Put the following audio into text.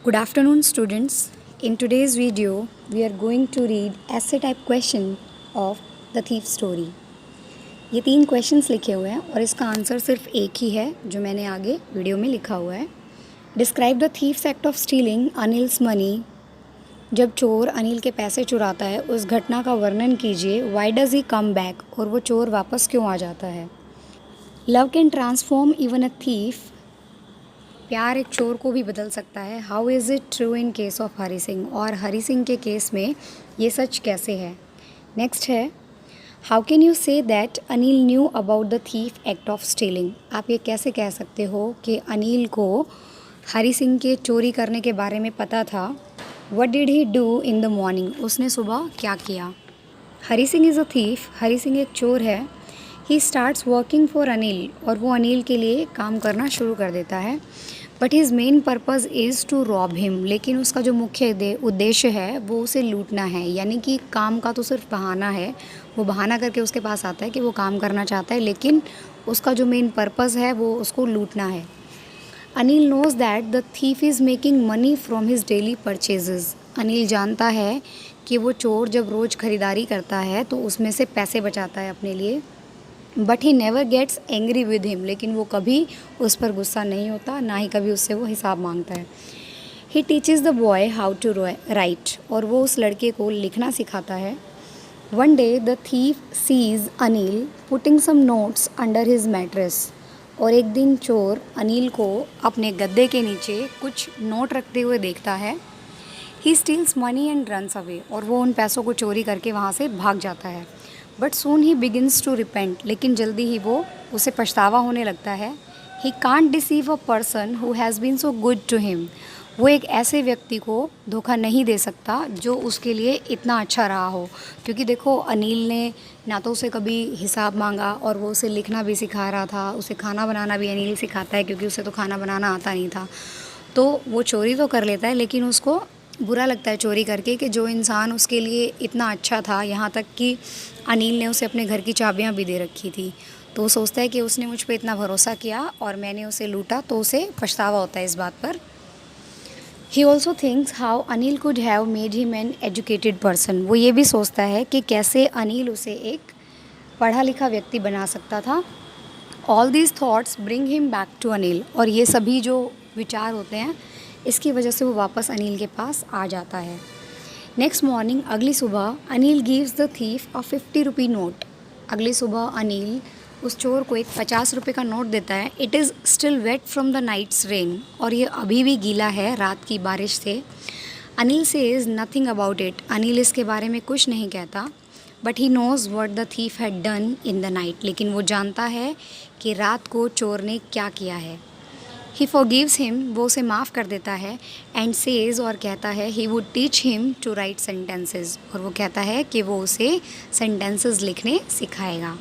Good afternoon, students. In today's video, we are going to read essay type question of The Thief Story. ये 3 questions लिखे हुए हैं और इसका answer सिर्फ एक ही है जो मैंने आगे वीडियो में लिखा हुआ है. Describe the thieves act of stealing Anil's money. जब चोर अनिल के पैसे चुराता है उस घटना का वर्णन कीजिए. Why does he come back, और वो चोर वापस क्यों आ जाता है. Love can transform even a thief. प्यार एक चोर को भी बदल सकता है. How is it true in case of Hari Singh, और हरी सिंह के केस में ये सच कैसे है. नेक्स्ट है, how can you say that Anil knew about the thief act of stealing. आप ये कैसे कह सकते हो कि अनिल को हरी सिंह के चोरी करने के बारे में पता था. What did he do in the morning, उसने सुबह क्या किया. Hari Singh is a thief. Hari Singh एक चोर है. He starts working for Anil, और वो अनिल के लिए काम करना शुरू कर देता है. But his main purpose is to rob him, लेकिन उसका जो मुख्य उद्देश्य है वो उसे लूटना है. यानी कि काम का तो सिर्फ बहाना है. वो बहाना करके उसके पास आता है कि वो काम करना चाहता है, लेकिन उसका जो मेन पर्पज़ है वो उसको लूटना है. Anil knows that the thief is making money from his daily purchases. Anil जानता है कि वो चोर जब रोज़ खरीदारी करता है तो उसमें से पैसे बचाता है अपने लिए. But he never gets angry with him, लेकिन वो कभी उस पर गुस्सा नहीं होता, ना ही कभी उससे वो हिसाब मांगता है. He teaches the boy how to write, और वो उस लड़के को लिखना सिखाता है. One day the thief sees Anil putting some notes under his mattress. और एक दिन चोर अनिल को अपने गद्दे के नीचे कुछ नोट रखते हुए देखता है. He steals money and runs away, और वो उन पैसों को चोरी करके वहाँ से भाग जाता है. But soon he begins to repent, लेकिन जल्दी ही वो उसे पछतावा होने लगता है. He can't deceive a person who has been so good to him. वो एक ऐसे व्यक्ति को धोखा नहीं दे सकता जो उसके लिए इतना अच्छा रहा हो. क्योंकि देखो, अनिल ने ना तो उसे कभी हिसाब मांगा, और वो उसे लिखना भी सिखा रहा था. उसे खाना बनाना भी अनिल सिखाता है, क्योंकि उसे तो खाना बनाना आता नहीं था. तो वो चोरी तो कर लेता है, लेकिन उसको बुरा लगता है चोरी करके कि जो इंसान उसके लिए इतना अच्छा था, यहाँ तक कि अनिल ने उसे अपने घर की चाबियाँ भी दे रखी थी. तो वो सोचता है कि उसने मुझ पर इतना भरोसा किया और मैंने उसे लूटा, तो उसे पछतावा होता है इस बात पर. He also thinks how Anil could have made him an educated person. वो ये भी सोचता है कि कैसे अनिल उसे एक पढ़ा लिखा व्यक्ति बना सकता था. All these thoughts bring him back to Anil, और ये सभी जो विचार होते हैं इसकी वजह से वो वापस अनिल के पास आ जाता है. नेक्स्ट मॉर्निंग, अगली सुबह, Anil gives the thief a 50 rupee note. अगली सुबह अनिल उस चोर को एक 50 रुपये का नोट देता है. It is still wet from the night's rain, और ये अभी भी गीला है रात की बारिश से. Anil says nothing about it. Anil इसके बारे में कुछ नहीं कहता. But he knows what the thief had done in the night. लेकिन वो जानता है कि रात को चोर ने क्या किया है. ही फॉरगिव्स हिम, वो उसे माफ़ कर देता है. एंड सेज, और कहता है, he would teach him to write sentences, और वो कहता है कि वो उसे सेंटेंसेस लिखने सिखाएगा.